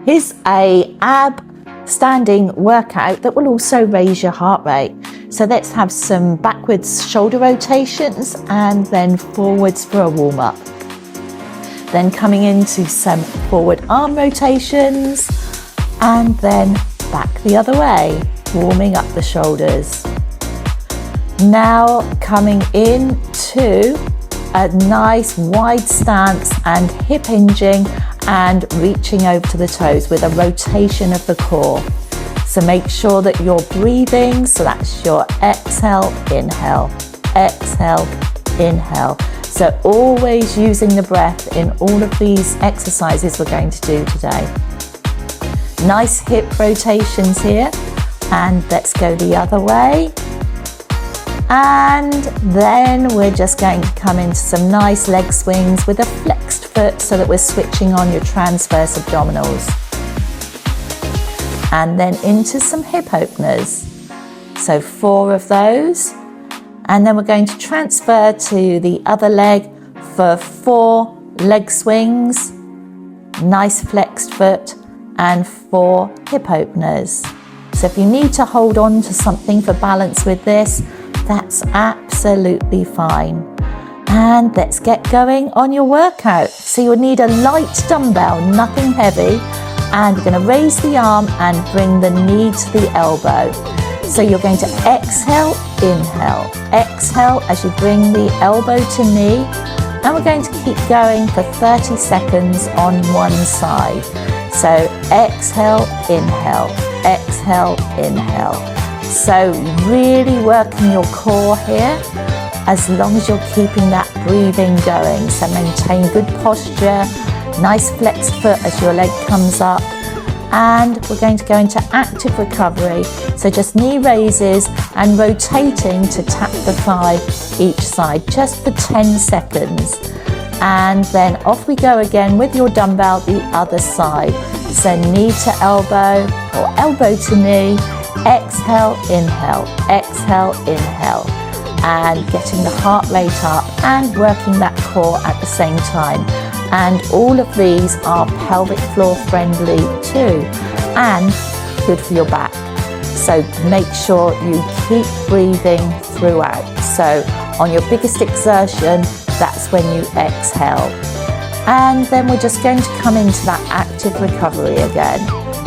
Here's a ab standing workout that will also raise your heart rate. So let's have some backwards shoulder rotations and then forwards for a warm up. Then coming into some forward arm rotations and then back the other way, warming up the shoulders. Now coming into a nice wide stance and hip hinging and reaching over to the toes with a rotation of the core. So make sure that you're breathing, so that's your exhale, inhale, exhale, inhale. So always using the breath in all of these exercises we're going to do today. Nice hip rotations here, and let's go the other way. And then we're just going to come into some nice leg swings with a flexed foot so that we're switching on your transverse abdominals. And then into some hip openers. So 4 of those. And then we're going to transfer to the other leg for 4 leg swings, nice flexed foot, and 4 hip openers. So if you need to hold on to something for balance with this, that's absolutely fine. And let's get going on your workout. So you'll need a light dumbbell, nothing heavy, and you're going to raise the arm and bring the knee to the elbow. So you're going to exhale, inhale, exhale as you bring the elbow to knee, and we're going to keep going for 30 seconds on one side. So exhale, inhale, exhale, inhale. So really working your core here as long as you're keeping that breathing going. So maintain good posture, nice flexed foot as your leg comes up. And we're going to go into active recovery. So just knee raises and rotating to tap the thigh each side just for 10 seconds. And then off we go again with your dumbbell the other side. So knee to elbow or elbow to knee. Exhale, inhale, exhale, inhale, and getting the heart rate up and working that core at the same time. And all of these are pelvic floor friendly too, and good for your back. So make sure you keep breathing throughout. So on your biggest exertion, that's when you exhale. And then we're just going to come into that active recovery again.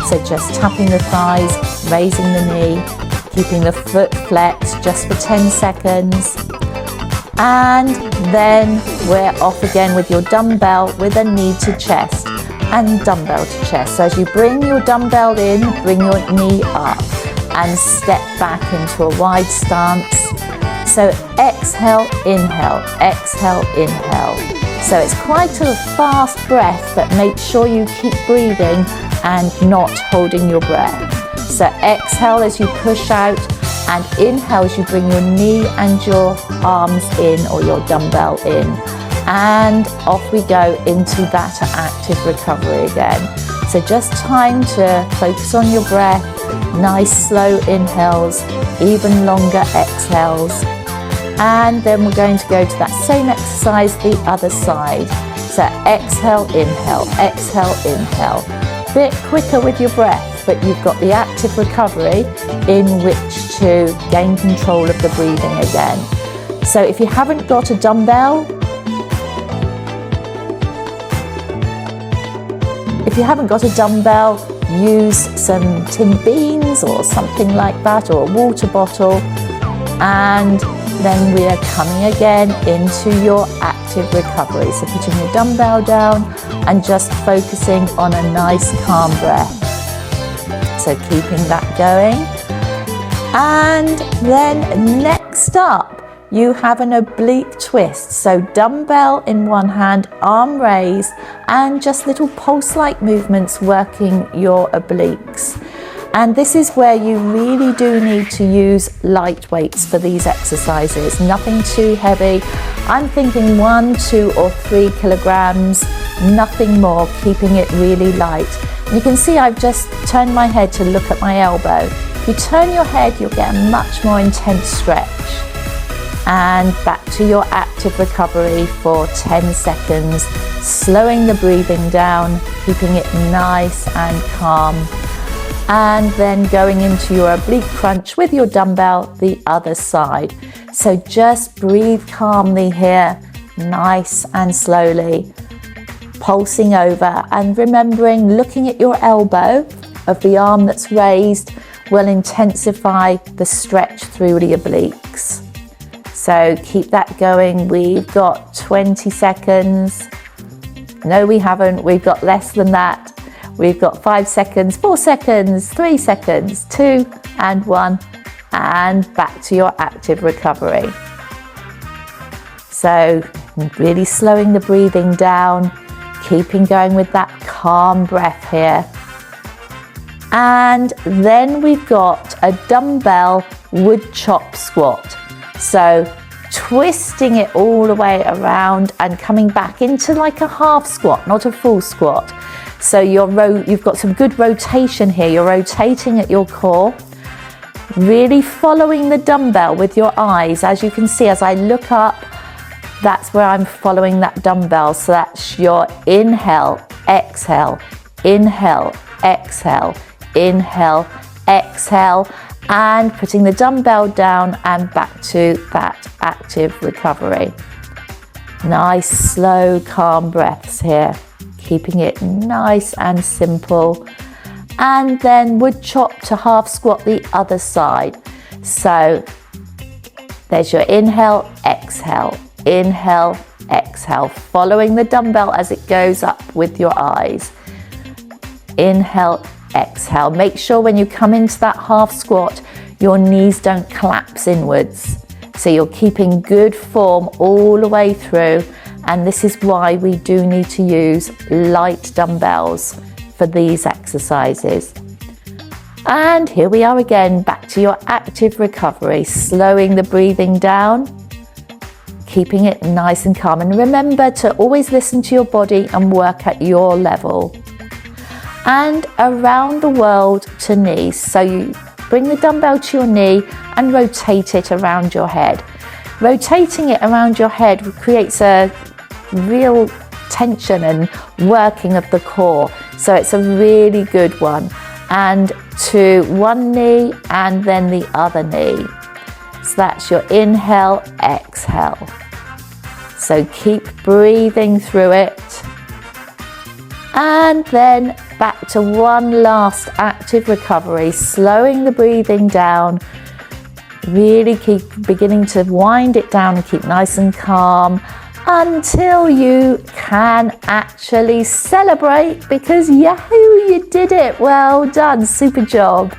So just tapping the thighs, raising the knee, keeping the foot flexed just for 10 seconds. And then we're off again with your dumbbell with a knee to chest and dumbbell to chest. So as you bring your dumbbell in, bring your knee up and step back into a wide stance. So exhale, inhale, exhale, inhale. So it's quite a fast breath, but make sure you keep breathing and not holding your breath. So exhale as you push out, and inhale as you bring your knee and your arms in or your dumbbell in. And off we go into that active recovery again. So just time to focus on your breath, nice slow inhales, even longer exhales. And then we're going to go to that same exercise the other side. So exhale, inhale, exhale, inhale. Bit quicker with your breath, but you've got the active recovery in which to gain control of the breathing again. So if you haven't got a dumbbell, use some tin beans or something like that, or a water bottle. And then we are coming again into your active recovery. So putting your dumbbell down and just focusing on a nice calm breath. So keeping that going. And then next up, you have an oblique twist. So dumbbell in one hand, arm raised, and just little pulse-like movements working your obliques. And this is where you really do need to use light weights for these exercises, nothing too heavy. I'm thinking 1, 2 or 3 kilograms, nothing more, keeping it really light. And you can see I've just turned my head to look at my elbow. If you turn your head, you'll get a much more intense stretch. and back to your active recovery for 10 seconds, slowing the breathing down, keeping it nice and calm, and then going into your oblique crunch with your dumbbell the other side. So just breathe calmly here, nice and slowly, pulsing over, and remembering looking at your elbow of the arm that's raised will intensify the stretch through the obliques. So keep that going. We've got 20 seconds. No, we haven't. We've got less than that. We've got 5 seconds, 4 seconds, 3 seconds, 2 and 1, and back to your active recovery. So really slowing the breathing down, keeping going with that calm breath here. And then we've got a dumbbell wood chop squat. So twisting it all the way around and coming back into like a half squat, not a full squat. So you've got some good rotation here. You're rotating at your core, really following the dumbbell with your eyes. As you can see, as I look up, that's where I'm following that dumbbell. So that's your inhale, exhale, inhale, exhale, inhale, exhale, and putting the dumbbell down and back to that active recovery. Nice, slow, calm breaths here, keeping it nice and simple. And then wood chop to half squat the other side. So there's your inhale, exhale, inhale, exhale, following the dumbbell as it goes up with your eyes. Inhale, exhale. Make sure when you come into that half squat, your knees don't collapse inwards. So you're keeping good form all the way through. And this is why we do need to use light dumbbells for these exercises. And here we are again, back to your active recovery, slowing the breathing down, keeping it nice and calm. And remember to always listen to your body and work at your level. And around the world to knees. So you bring the dumbbell to your knee and rotate it around your head. Rotating it around your head creates a real tension and working of the core. So it's a really good one. And to one knee and then the other knee. So that's your inhale, exhale. So keep breathing through it. And then back to one last active recovery, slowing the breathing down, really keep beginning to wind it down and keep nice and calm until you can actually celebrate because yahoo, you did it. Well done, super job.